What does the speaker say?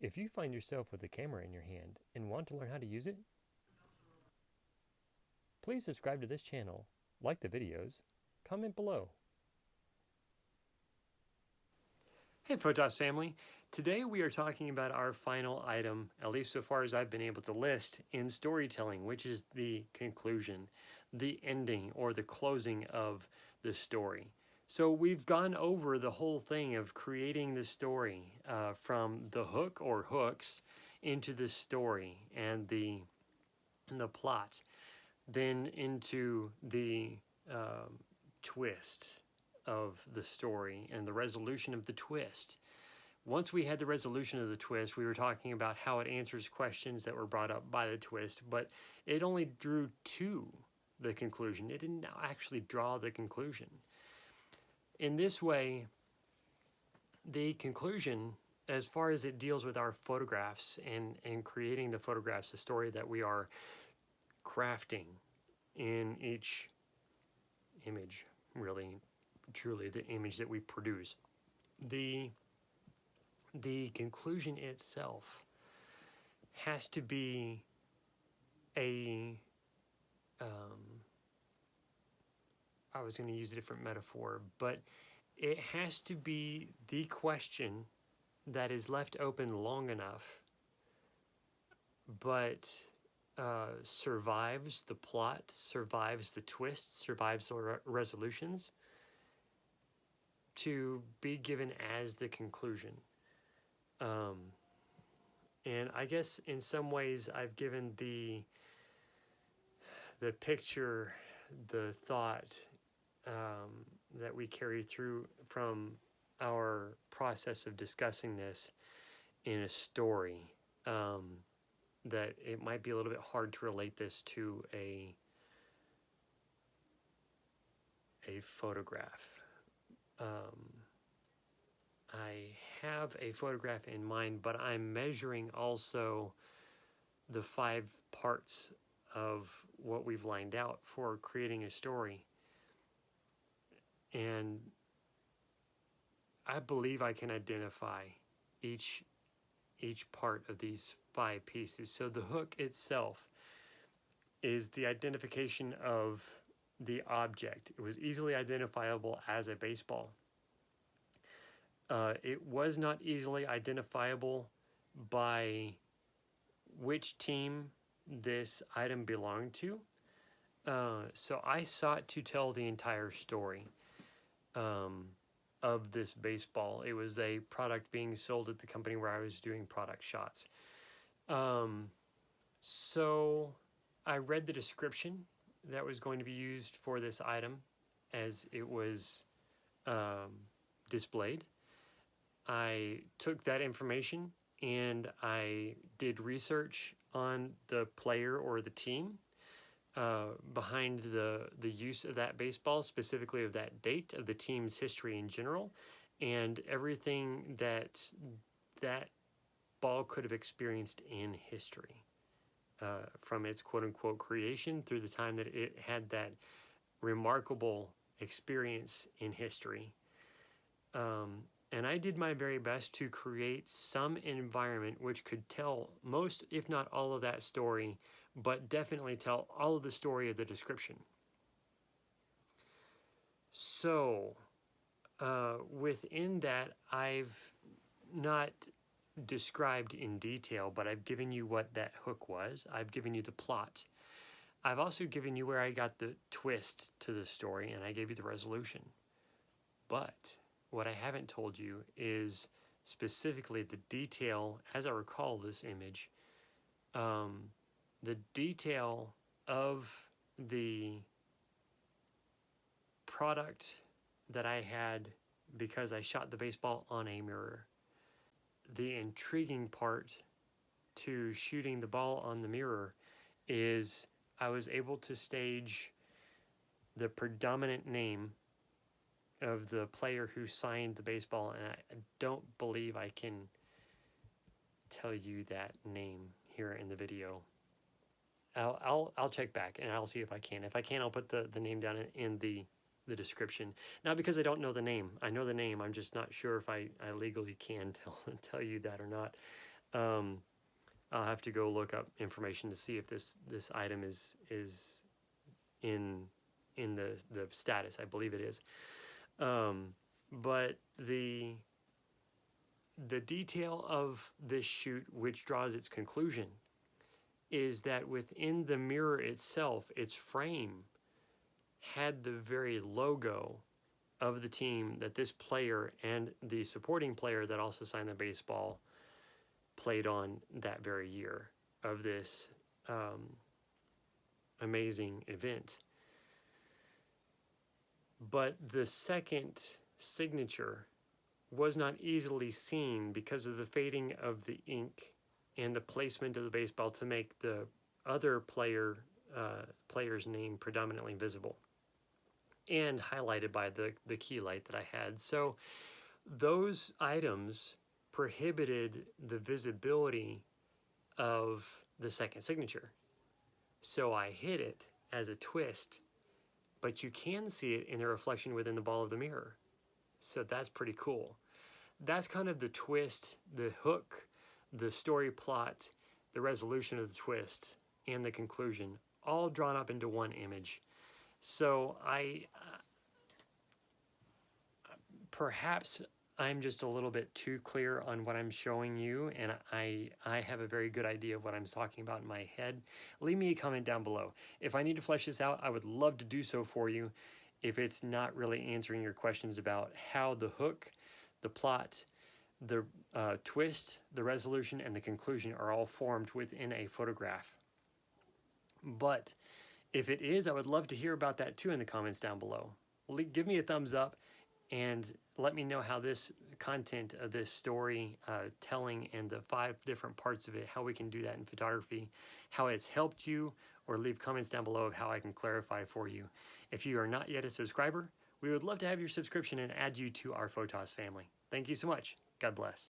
If you find yourself with a camera in your hand and want to learn how to use it, please subscribe to this channel, like the videos, comment below. Hey Photos family, today we are talking about our final item, at least so far as I've been able to list, in storytelling, which is the conclusion, the ending or the closing of the story. So we've gone over the whole thing of creating the story from the hook or hooks into the story and the plot, then into the twist of the story and the resolution of the twist. Once we had the resolution of the twist, we were talking about how it answers questions that were brought up by the twist, but it only drew to the conclusion. It didn't actually draw the conclusion. In this way, the conclusion, as far as it deals with our photographs and creating the photographs, the story that we are crafting in each image, really, truly the image that we produce. The conclusion itself has to be a, I was going to use a different metaphor, but it has to be the question that is left open long enough, but survives the plot, survives the twists, survives the resolutions, to be given as the conclusion. And I guess in some ways I've given the picture, the thought that we carry through from our process of discussing this in a story, that it might be a little bit hard to relate this to a photograph. I have a photograph in mind, but I'm measuring also the 5 parts of what we've lined out for creating a story. And I believe I can identify each part of these 5 pieces. So the hook itself is the identification of the object. It was easily identifiable as a baseball. It was not easily identifiable by which team this item belonged to. So I sought to tell the entire story of this baseball. It was a product being sold at the company where I was doing product shots. So I read the description that was going to be used for this item as it was displayed. I took that information and I did research on the player or the team behind the use of that baseball, specifically of that date, of the team's history in general, and everything that ball could have experienced in history, from its quote-unquote creation through the time that it had that remarkable experience in history. And I did my very best to create some environment which could tell most, if not all of that story, but definitely tell all of the story of the description. So within that, I've not described in detail, but I've given you what that hook was. I've given you the plot. I've also given you where I got the twist to the story, and I gave you the resolution. But what I haven't told you is specifically the detail, as I recall this image, the detail of the product that I had because I shot the baseball on a mirror. The intriguing part to shooting the ball on the mirror is I was able to stage the predominant name of the player who signed the baseball, and I don't believe I can tell you that name here in the video. I'll check back and I'll see if I can. If I can, I'll put the name down in the description. Not because I don't know the name. I know the name. I'm just not sure if I legally can tell you that or not. I'll have to go look up information to see if this item is in the status. I believe it is. But the detail of this shoot, which draws its conclusion, is that within the mirror itself, its frame had the very logo of the team that this player and the supporting player that also signed the baseball played on that very year of this amazing event. But the second signature was not easily seen because of the fading of the ink and the placement of the baseball to make the other player's name predominantly visible and highlighted by the key light that I had. So those items prohibited the visibility of the second signature. So I hid it as a twist, but you can see it in the reflection within the ball of the mirror. So that's pretty cool. That's kind of the twist, the hook, the story plot, the resolution of the twist, and the conclusion, all drawn up into one image. So perhaps I'm just a little bit too clear on what I'm showing you, and I have a very good idea of what I'm talking about in my head. Leave me a comment down below. If I need to flesh this out, I would love to do so for you. If it's not really answering your questions about how the hook, the plot, the twist, the resolution, and the conclusion are all formed within a photograph. But if it is, I would love to hear about that too in the comments down below. Give me a thumbs up and let me know how this content of this story telling and the 5 different parts of it, how we can do that in photography, how it's helped you, or leave comments down below of how I can clarify for you. If you are not yet a subscriber, we would love to have your subscription and add you to our Photos family. Thank you so much. God bless.